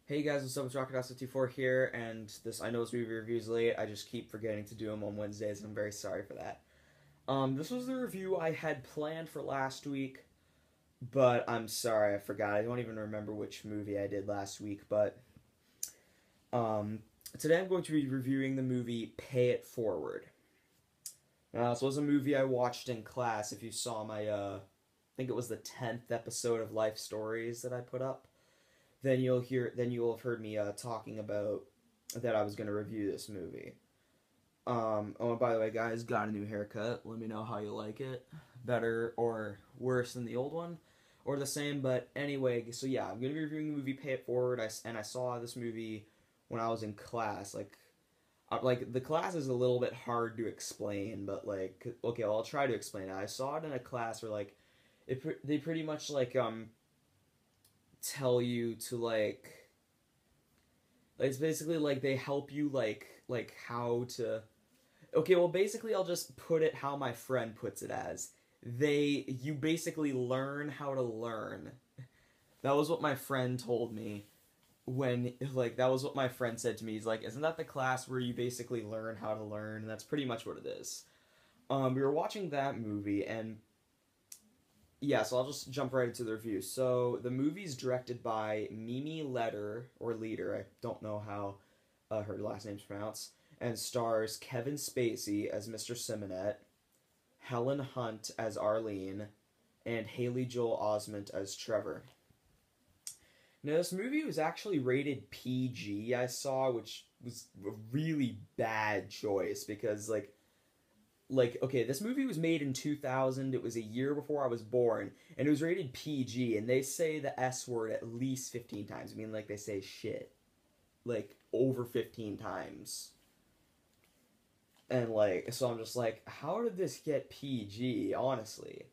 Hey guys, what's up? It's Rocket54 here, and I know this movie review's late. I just keep forgetting to do them on Wednesdays, and I'm very sorry for that. This was the review I had planned for last week, but I'm sorry, I forgot. I don't even remember which movie I did last week, but um, today I'm going to be reviewing the movie Pay It Forward. Now, this was a movie I watched in class. If you saw I think it was the 10th episode of Life Stories that I put up, then you'll have heard me talking about that I was going to review this movie. Oh, and by the way, guys, got a new haircut. Let me know how you like it. Better or worse than the old one, or the same. But anyway, so yeah, I'm gonna be reviewing the movie Pay It Forward. I saw this movie when I was in class. Like the class is a little bit hard to explain, but okay, well, I'll try to explain it. I saw it in a class where they pretty much tell you to it's basically like they help you how to. Okay, well, basically I'll just put it how my friend puts it as you basically learn how to learn. That was what my friend told me when that was what my friend said to me. He's like, isn't that the class where you basically learn how to learn? And that's pretty much what it is. We were watching that movie, and yeah, so I'll just jump right into the review. So the movie's directed by Mimi Leder, or Leader, I don't know how her last name's pronounced, and stars Kevin Spacey as Mr. Simonet, Helen Hunt as Arlene, and Haley Joel Osment as Trevor. Now, this movie was actually rated PG, I saw, which was a really bad choice because, okay, this movie was made in 2000. It was a year before I was born, and it was rated PG, and they say the S word at least 15 times. I mean, they say shit. Over 15 times. And, so I'm just like, how did this get PG, honestly?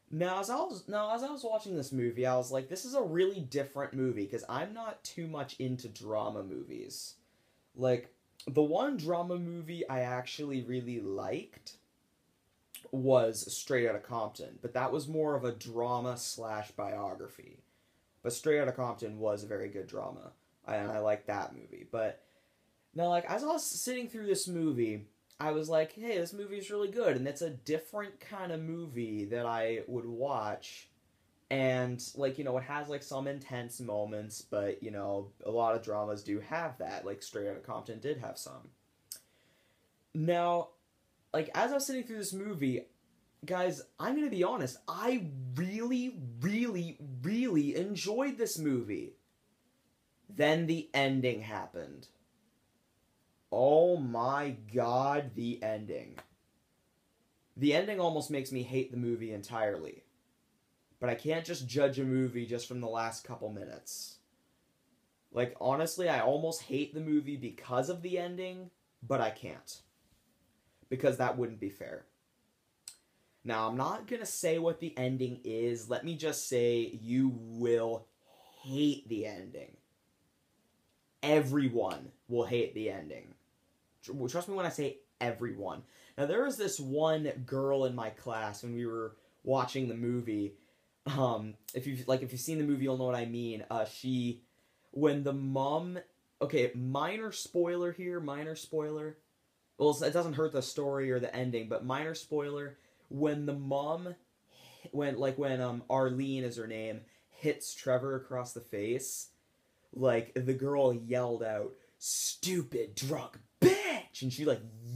Now, as I was watching this movie, I was like, this is a really different movie, because I'm not too much into drama movies. The one drama movie I actually really liked was Straight Outta Compton, but that was more of a drama / biography. But Straight Outta Compton was a very good drama, and I liked that movie. But now, as I was sitting through this movie, I was like, hey, this movie's really good, and it's a different kind of movie that I would watch. And, it has, some intense moments, but, a lot of dramas do have that. Straight Outta Compton did have some. Now, as I was sitting through this movie, guys, I'm gonna be honest, I really, really, really enjoyed this movie. Then the ending happened. Oh my god, the ending. The ending almost makes me hate the movie entirely. But I can't just judge a movie just from the last couple minutes. Honestly, I almost hate the movie because of the ending, but I can't. Because that wouldn't be fair. Now, I'm not gonna say what the ending is. Let me just say you will hate the ending. Everyone will hate the ending. Trust me when I say everyone. Now, there was this one girl in my class when we were watching the movie. If you've seen the movie, you'll know what I mean. When the mom, okay, minor spoiler here, minor spoiler. Well, it doesn't hurt the story or the ending, but minor spoiler. When the mom, when Arlene is her name, hits Trevor across the face, the girl yelled out, "Stupid drunk bitch!" And she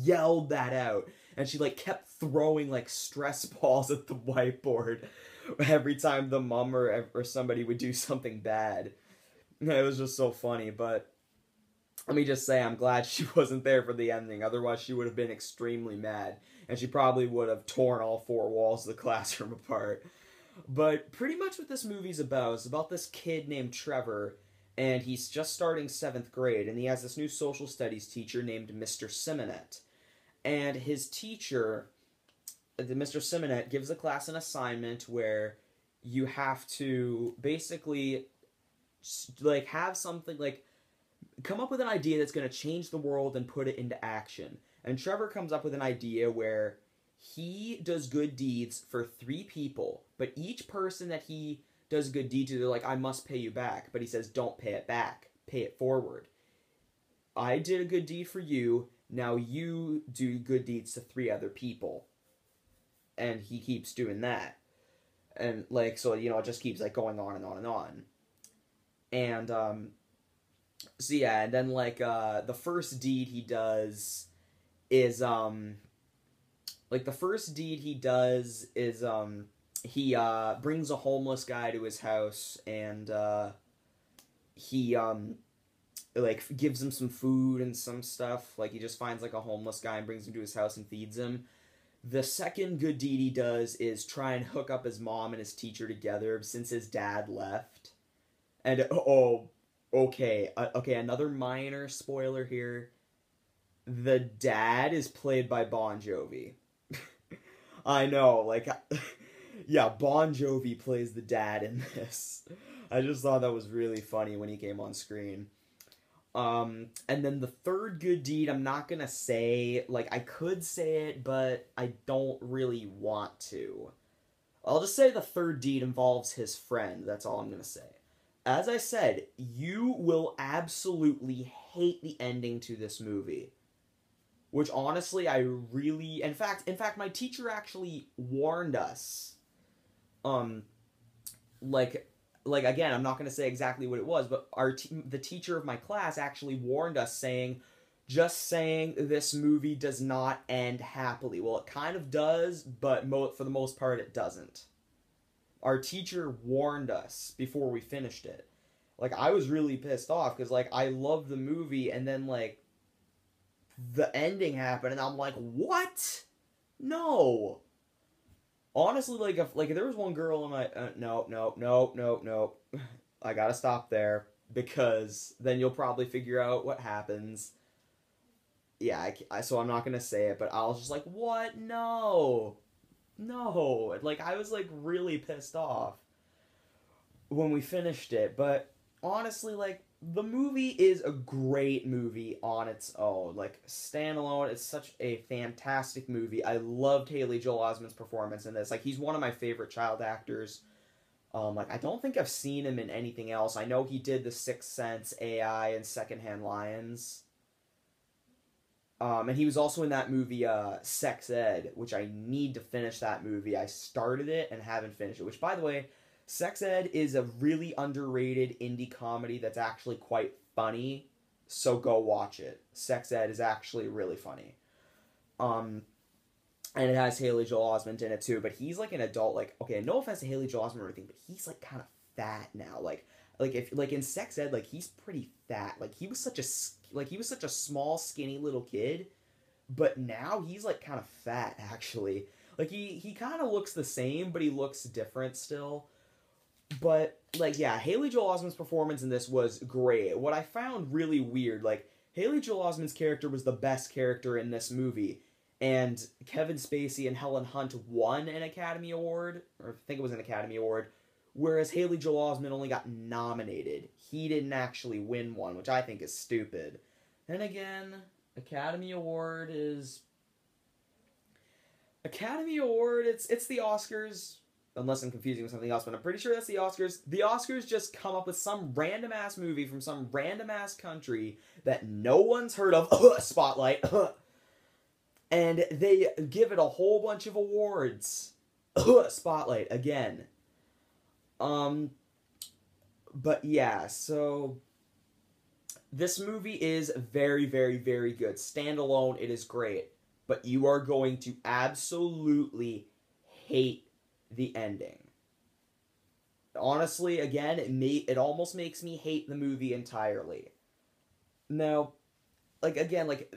yelled that out, and she kept throwing stress balls at the whiteboard every time the mom or somebody would do something bad. It was just so funny. But let me just say, I'm glad she wasn't there for the ending. Otherwise, she would have been extremely mad, and she probably would have torn all four walls of the classroom apart. But pretty much what this movie's about is about this kid named Trevor, and he's just starting 7th grade, and he has this new social studies teacher named Mr. Simonet. And his teacher, Mr. Simonet, gives the class an assignment where you have to basically have something come up with an idea that's going to change the world and put it into action. And Trevor comes up with an idea where he does good deeds for 3 people, but each person that he does a good deed to, they're like, I must pay you back. But he says, don't pay it back. pay it forward. I did a good deed for you, now you do good deeds to 3 other people. And he keeps doing that. And, like, so, you know, it just keeps, like, going on and on and on. And, so, yeah, and then, like, the first deed he does is, like, the first deed he does is, he, brings a homeless guy to his house, and, he, like, gives him some food and some stuff. Like, he just finds, like, a homeless guy and brings him to his house and feeds him. The second good deed he does is try and hook up his mom and his teacher together since his dad left. And, oh, okay, another minor spoiler here. The dad is played by Bon Jovi. I know, like, yeah, Bon Jovi plays the dad in this. I just thought that was really funny when he came on screen. And then the third good deed, I'm not gonna say, like, I could say it, but I don't really want to. I'll just say the third deed involves his friend, that's all I'm gonna say. As I said, you will absolutely hate the ending to this movie. Which, honestly, I really... In fact, my teacher actually warned us. Like, again, I'm not going to say exactly what it was, but the teacher of my class actually warned us, saying, just saying this movie does not end happily. Well, it kind of does, but for the most part, it doesn't. Our teacher warned us before we finished it. Like, I was really pissed off, because, like, I loved the movie, and then, like, the ending happened, and I'm like, what? No. Honestly, like, if there was one girl in my... no. I gotta stop there, because then you'll probably figure out what happens. Yeah, so I'm not gonna say it, but I was just like, what? No. Like, I was, like, really pissed off when we finished it, but honestly, like, the movie is a great movie on its own. Like, standalone, it's such a fantastic movie. I loved Haley Joel Osment's performance in this. Like, he's one of my favorite child actors. Like, I don't think I've seen him in anything else. I know he did The Sixth Sense, AI, and Secondhand Lions. And he was also in that movie, Sex Ed, which I need to finish that movie. I started it and haven't finished it, which, by the way... Sex Ed is a really underrated indie comedy that's actually quite funny, so go watch it. Sex Ed is actually really funny. And it has Haley Joel Osment in it too, but he's like an adult, like, okay, no offense to Haley Joel Osment or anything, but he's like kind of fat now. Like in Sex Ed, like, he's pretty fat. Like, he was such a small, skinny little kid, but now he's like kind of fat, actually. Like, he kind of looks the same, but he looks different still. But, like, yeah, Haley Joel Osment's performance in this was great. What I found really weird, like, Haley Joel Osment's character was the best character in this movie, and Kevin Spacey and Helen Hunt won an Academy Award, or I think it was an Academy Award, whereas Haley Joel Osment only got nominated. He didn't actually win one, which I think is stupid. Then again, Academy Award, it's the Oscars... Unless I'm confusing with something else, but I'm pretty sure that's the Oscars. The Oscars just come up with some random-ass movie from some random-ass country that no one's heard of, Spotlight, and they give it a whole bunch of awards. Spotlight, again. But yeah, so... This movie is very, very, very good. Standalone, it is great. But you are going to absolutely hate the ending. Honestly, again, it almost makes me hate the movie entirely. Now, like, again, like,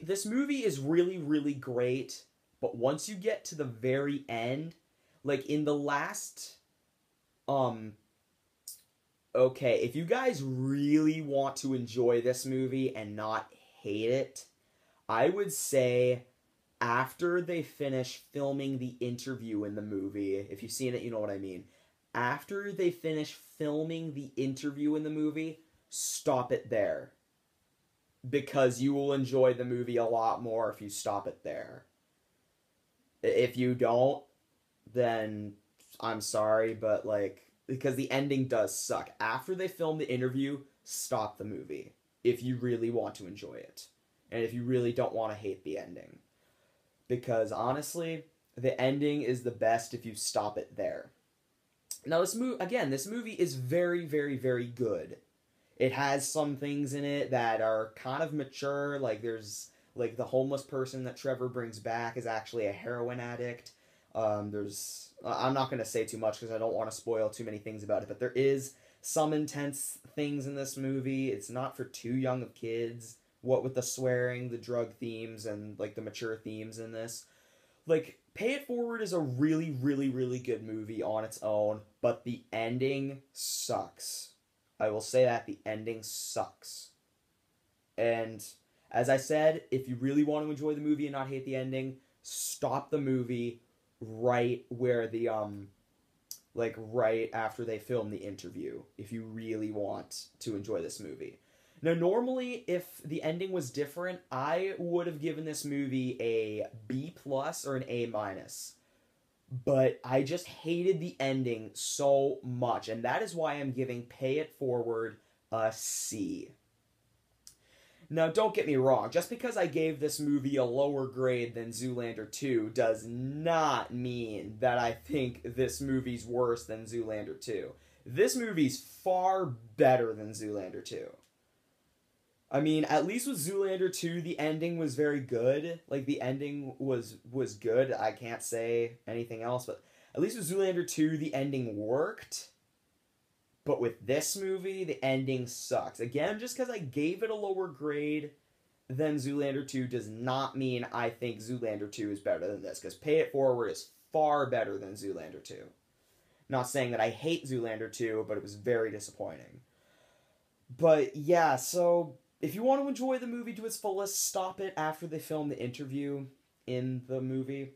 this movie is really, really great, but once you get to the very end, like, in the last, okay, if you guys really want to enjoy this movie and not hate it, I would say... After they finish filming the interview in the movie, if you've seen it, you know what I mean. After they finish filming the interview in the movie, stop it there. Because you will enjoy the movie a lot more if you stop it there. If you don't, then I'm sorry, but, like, because the ending does suck. After they film the interview, stop the movie if you really want to enjoy it. And if you really don't want to hate the ending. Because honestly, the ending is the best if you stop it there. Now this movie is very, very, very good. It has some things in it that are kind of mature, like there's like the homeless person that Trevor brings back is actually a heroin addict. I'm not going to say too much because I don't want to spoil too many things about it, but there is some intense things in this movie. It's not for too young of kids. What with the swearing, the drug themes, and like the mature themes in this. Like, Pay It Forward is a really, really, really good movie on its own, but the ending sucks. I will say that the ending sucks. And as I said, if you really want to enjoy the movie and not hate the ending, stop the movie right where the right after they film the interview if you really want to enjoy this movie. Now, normally, if the ending was different, I would have given this movie a B+ or an A-. But I just hated the ending so much, and that is why I'm giving Pay It Forward a C. Now, don't get me wrong, just because I gave this movie a lower grade than Zoolander 2 does not mean that I think this movie's worse than Zoolander 2. This movie's far better than Zoolander 2. I mean, at least with Zoolander 2, the ending was very good. Like, the ending was good. I can't say anything else, but at least with Zoolander 2, the ending worked. But with this movie, the ending sucks. Again, just because I gave it a lower grade than Zoolander 2 does not mean I think Zoolander 2 is better than this, because Pay It Forward is far better than Zoolander 2. Not saying that I hate Zoolander 2, but it was very disappointing. But yeah, so if you want to enjoy the movie to its fullest, stop it after they film the interview in the movie.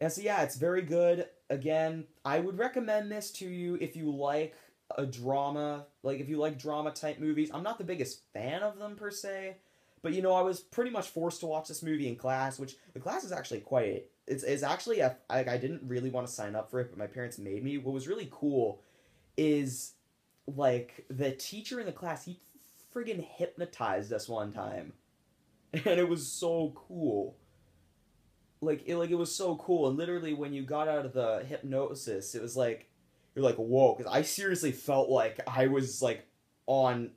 And so yeah, it's very good. Again, I would recommend this to you if you like a drama, like if you like drama type movies. I'm not the biggest fan of them per se, but you know, I was pretty much forced to watch this movie in class, which the class is actually quite, it's actually, I didn't really want to sign up for it, but my parents made me. What was really cool is, like, the teacher in the class, he friggin' hypnotized us one time, and it was so cool. It was so cool, and literally when you got out of the hypnosis, it was like, you're like, whoa, because I seriously felt like I was, like, on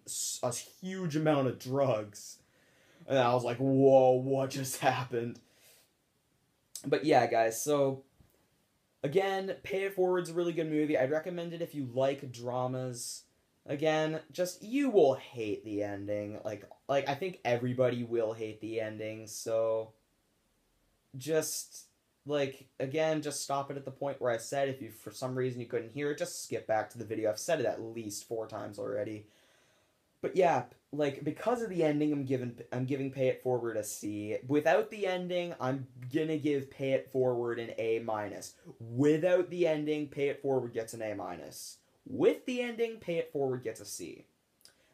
a huge amount of drugs, and I was like, whoa, what just happened? But yeah, guys, so, again, Pay It Forward's a really good movie. I'd recommend it if you like dramas. Again, just, you will hate the ending. Like, I think everybody will hate the ending, so just, like, again, just stop it at the point where I said. If you, for some reason, you couldn't hear it, just skip back to the video. I've said it at least 4 times already. But yeah, like, because of the ending, I'm giving Pay It Forward a C. Without the ending, I'm gonna give Pay It Forward an A-. Without the ending, Pay It Forward gets an A-. With the ending, Pay It Forward gets a C.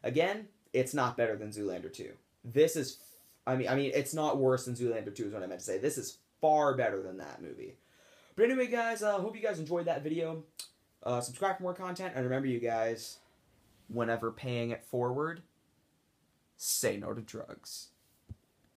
Again, it's not better than Zoolander 2. This is, I mean, it's not worse than Zoolander 2 is what I meant to say. This is far better than that movie. But anyway, guys, hope you guys enjoyed that video. Subscribe for more content, and remember, you guys, whenever paying it forward, say no to drugs.